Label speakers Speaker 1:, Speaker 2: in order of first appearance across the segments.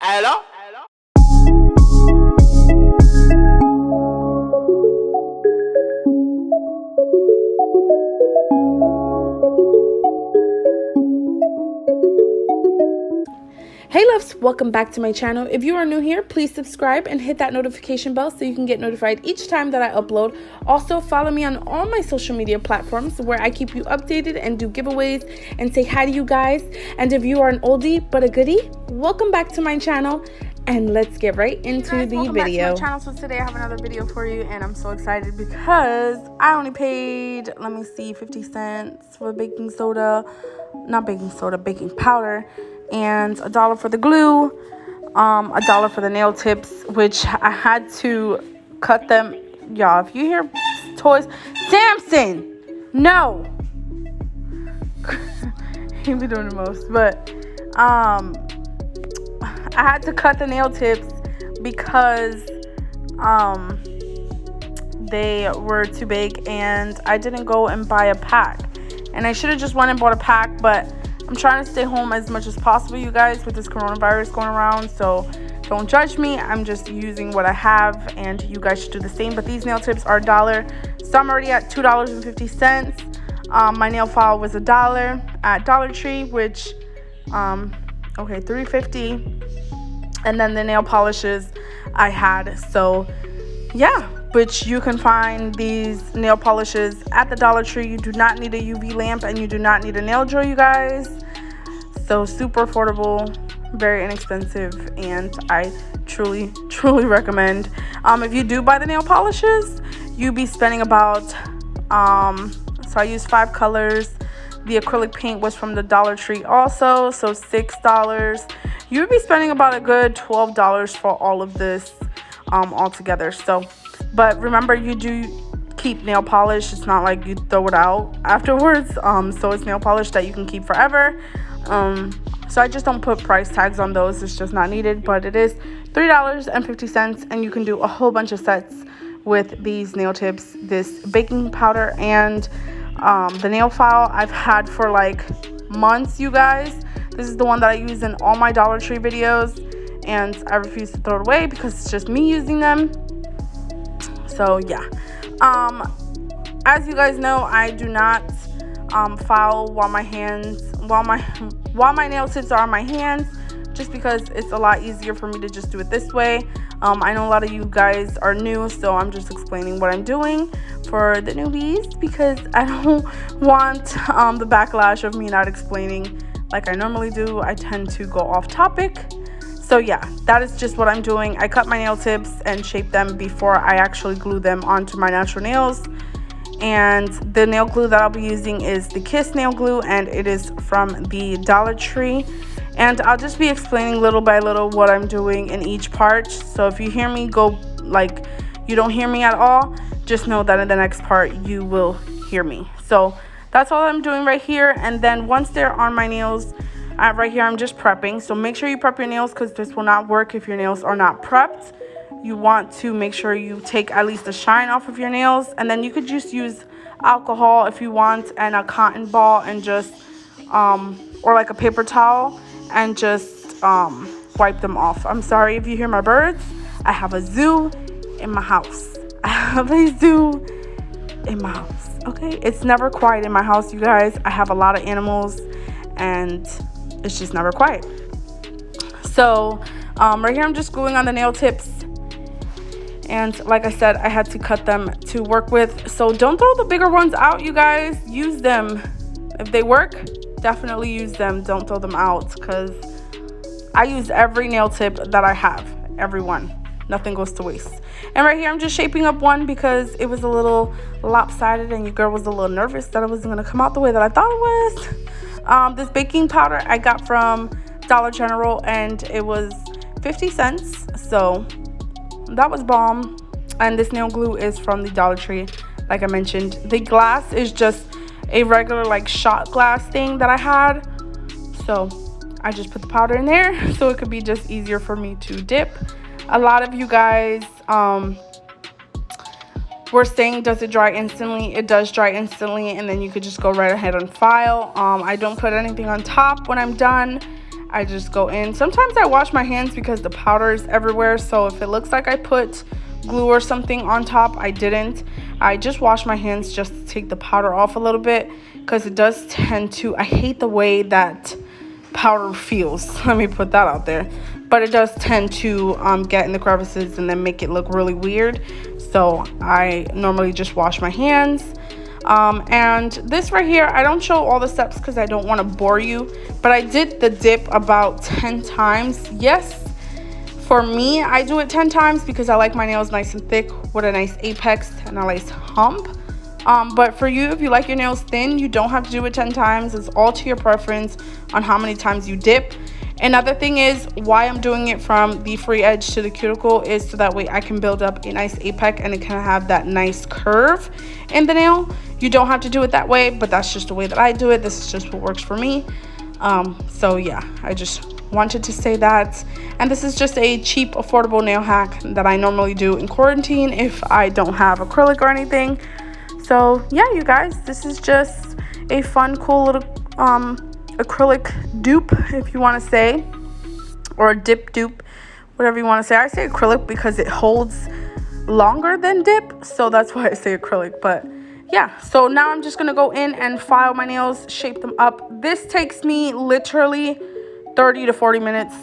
Speaker 1: Hello?
Speaker 2: Hey loves, welcome back to my channel. If you are new here, please subscribe and hit that notification bell so you can get notified each time that I upload. Also, follow me on all my social media platforms where I keep you updated and do giveaways and say hi to you guys. And if you are an oldie but a goodie, welcome back to my channel and let's get right into the video. Back to my channel. So today I have another video for you and I'm so excited because I only paid, 50 cents for baking powder, and $1 for the glue, $1 for the nail tips, which I had to cut them. Y'all, if you hear toys, Samson, no. He be doing the most, but I had to cut the nail tips because they were too big and I didn't go and buy a pack, and I should have just went and bought a pack, but I'm trying to stay home as much as possible, you guys, with this coronavirus going around, so don't judge me. I'm just using what I have, and you guys should do the same. But these nail tips are $1, so I'm already at $2.50. My nail file was $1 at Dollar Tree, which, $3.50, and then the nail polishes I had, so yeah. Which you can find these nail polishes at the Dollar Tree. You do not need a UV lamp and you do not need a nail drill, you guys. So super affordable, very inexpensive, and I truly recommend. If you do buy the nail polishes, you'll be spending about so I used 5 colors. The acrylic paint was from the Dollar Tree also, so $6. You would be spending about a good $12 for all of this altogether. So, but remember, you do keep nail polish. It's not like you throw it out afterwards. So it's nail polish that you can keep forever. So I just don't put price tags on those. It's just not needed. But it is $3.50, and you can do a whole bunch of sets with these nail tips, this baking powder, and the nail file I've had for like months, you guys. This is the one that I use in all my Dollar Tree videos, and I refuse to throw it away because it's just me using them. So yeah, as you guys know, I do not file while my nail tips are on my hands, just because it's a lot easier for me to just do it this way. I know a lot of you guys are new, so I'm just explaining what I'm doing for the newbies, because I don't want the backlash of me not explaining like I normally do. I tend to go off topic. So yeah, that is just what I'm doing. I cut my nail tips and shape them before I actually glue them onto my natural nails. And the nail glue that I'll be using is the Kiss nail glue, and it is from the Dollar Tree. And I'll just be explaining little by little what I'm doing in each part. So if you hear me go like you don't hear me at all, just know that in the next part you will hear me. So that's all I'm doing right here. And then once they're on my nails, right here I'm just prepping. So make sure you prep your nails, because this will not work if your nails are not prepped. You want to make sure you take at least the shine off of your nails, and then you could just use alcohol if you want, and a cotton ball, and just or like a paper towel, and just wipe them off. I'm sorry if you hear my birds. I have a zoo in my house. Okay, it's never quiet in my house, you guys. I have a lot of animals and it's just never quiet. So right here I'm just gluing on the nail tips, and like I said, I had to cut them to work with. So don't throw the bigger ones out, you guys. Use them. If they work, definitely use them. Don't throw them out, because I use every nail tip that I have. Every one. Nothing goes to waste. And right here I'm just shaping up one because it was a little lopsided and your girl was a little nervous that it wasn't going to come out the way that I thought it was. This baking powder I got from Dollar General, and it was 50 cents. So that was bomb. And this nail glue is from the Dollar Tree, like I mentioned. The glass is just a regular like shot glass thing that I had. So I just put the powder in there so it could be just easier for me to dip. A lot of you guys were saying, does it dry instantly? It does dry instantly, and then you could just go right ahead and file. I don't put anything on top when I'm done. I just go in. Sometimes I wash my hands because the powder is everywhere, so if it looks like I put glue or something on top, I didn't. I just wash my hands just to take the powder off a little bit, because it does tend to, I hate the way that powder feels, let me put that out there, but it does tend to get in the crevices and then make it look really weird. So I normally just wash my hands. And this right here, I don't show all the steps because I don't want to bore you, but I did the dip about 10 times. Yes, for me, I do it 10 times because I like my nails nice and thick with a nice apex and a nice hump. But for you, if you like your nails thin, you don't have to do it 10 times. It's all to your preference on how many times you dip. Another thing is why I'm doing it from the free edge to the cuticle is so that way I can build up a nice apex and it can have that nice curve in the nail. You don't have to do it that way, but that's just the way that I do it. This is just what works for me. So yeah, I just wanted to say that. And this is just a cheap, affordable nail hack that I normally do in quarantine if I don't have acrylic or anything. So yeah, you guys, this is just a fun, cool little acrylic dupe, if you want to say, or a dip dupe, whatever you want to say. I say acrylic because it holds longer than dip, so that's why I say acrylic. But yeah, so now I'm just gonna go in and file my nails, shape them up. This takes me literally 30 to 40 minutes.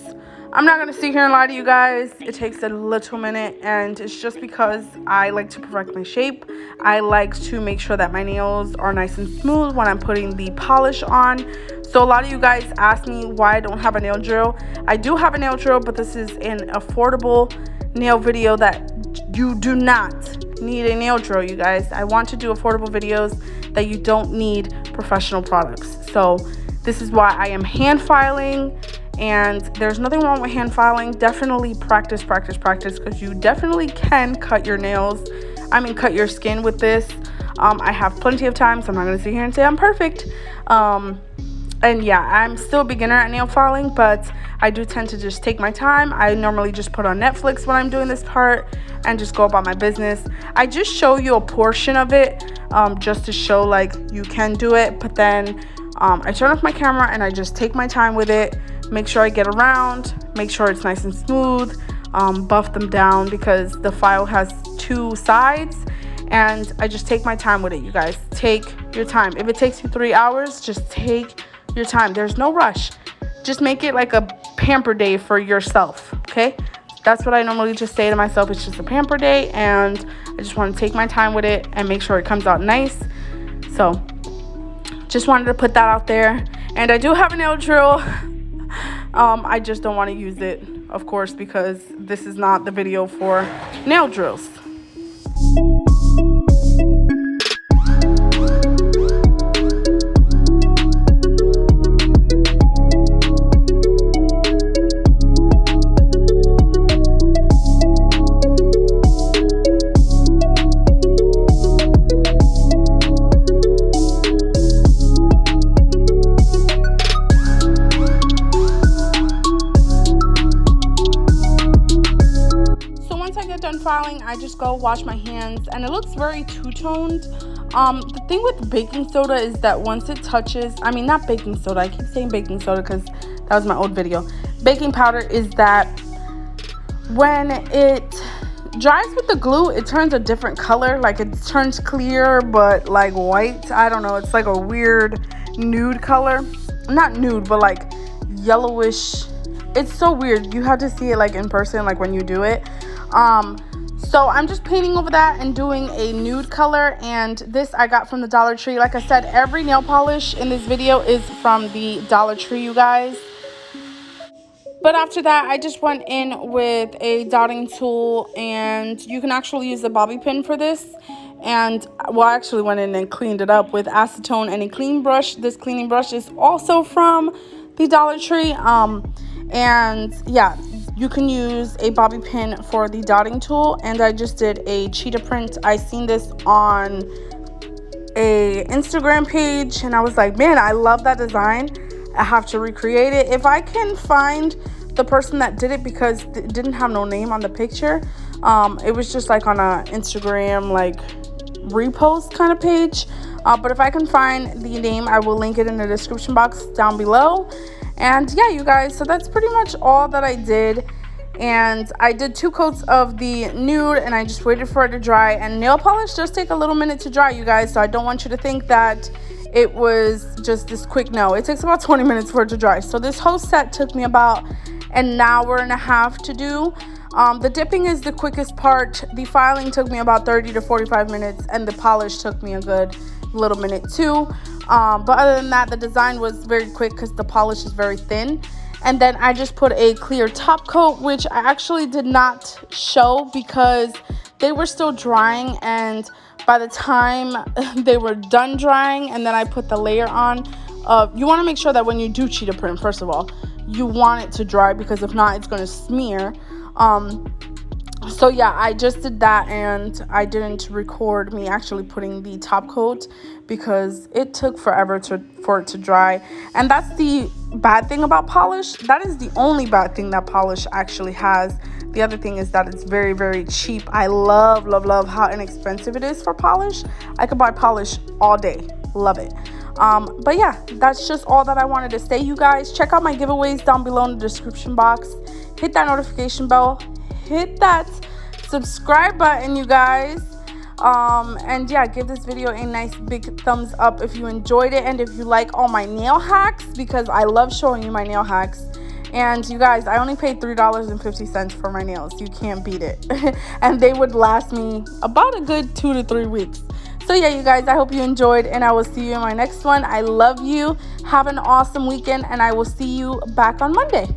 Speaker 2: I'm not gonna sit here and lie to you guys. It takes a little minute, and it's just because I like to perfect my shape. I like to make sure that my nails are nice and smooth when I'm putting the polish on. So a lot of you guys ask me why I don't have a nail drill. I do have a nail drill, but this is an affordable nail video that you do not need a nail drill, you guys. I want to do affordable videos that you don't need professional products. So this is why I am hand filing, and there's nothing wrong with hand filing. Definitely practice, because you definitely can cut your nails. Cut your skin with this. I have plenty of time, so I'm not gonna sit here and say I'm perfect. And yeah, I'm still a beginner at nail filing, but I do tend to just take my time. I normally just put on Netflix when I'm doing this part and just go about my business. I just show you a portion of it just to show like you can do it, but then I turn off my camera and I just take my time with it, make sure I get around, make sure it's nice and smooth, buff them down because the file has two sides, and I just take my time with it. You guys, take your time. If it takes you 3 hours, just take your time. There's no rush. Just make it like a pamper day for yourself, okay? That's what I normally just say to myself. It's just a pamper day, and I just want to take my time with it and make sure it comes out nice. So just wanted to put that out there. And I do have a nail drill. I just don't want to use it, of course, because this is not the video for nail drills. Done filing, I just go wash my hands, and it looks very two-toned. The thing with baking soda is that once it touches, not baking soda, I keep saying baking soda because that was my old video. Baking powder is that when it dries with the glue, it turns a different color. Like it turns clear but like white. I don't know, it's like a weird nude color. Not nude, but like yellowish. It's so weird. You have to see it like in person, like when you do it. So I'm just painting over that and doing a nude color, and this I got from the Dollar Tree. Like I said, every nail polish in this video is from the Dollar Tree, you guys. But after that, I just went in with a dotting tool, and you can actually use a bobby pin for this. And well, I actually went in and cleaned it up with acetone and a clean brush. This cleaning brush is also from the Dollar Tree. And yeah, you can use a bobby pin for the dotting tool, and I just did a cheetah print. I seen this on a Instagram page, and I was like, man, I love that design. I have to recreate it. If I can find the person that did it, because it didn't have no name on the picture. It was just like on a Instagram like repost kind of page. But if I can find the name, I will link it in the description box down below. And yeah, you guys, so that's pretty much all that I did. And I did 2 coats of the nude, and I just waited for it to dry. And nail polish does take a little minute to dry, you guys, so I don't want you to think that it was just this quick. No, it takes about 20 minutes for it to dry. So this whole set took me about an hour and a half to do. The dipping is the quickest part. The filing took me about 30 to 45 minutes, and the polish took me a good little minute too. But other than that, the design was very quick because the polish is very thin. And then I just put a clear top coat, which I actually did not show because they were still drying, and by the time they were done drying and then I put the layer on, you want to make sure that when you do cheetah print, first of all, you want it to dry, because if not, it's going to smear. So yeah, I just did that, and I didn't record me actually putting the top coat because it took forever for it to dry. And that's the bad thing about polish. That is the only bad thing that polish actually has. The other thing is that it's very, very cheap. I love how inexpensive it is for polish. I could buy polish all day. Love it. But yeah, that's just all that I wanted to say, you guys. Check out my giveaways down below in the description box. Hit that notification bell. Hit that subscribe button, you guys. And yeah, give this video a nice big thumbs up if you enjoyed it, and if you like all my nail hacks, because I love showing you my nail hacks. And you guys, I only paid $3.50 for my nails. You can't beat it. And they would last me about a good 2 to 3 weeks. So yeah, you guys, I hope you enjoyed, and I will see you in my next one. I love you. Have an awesome weekend, and I will see you back on Monday.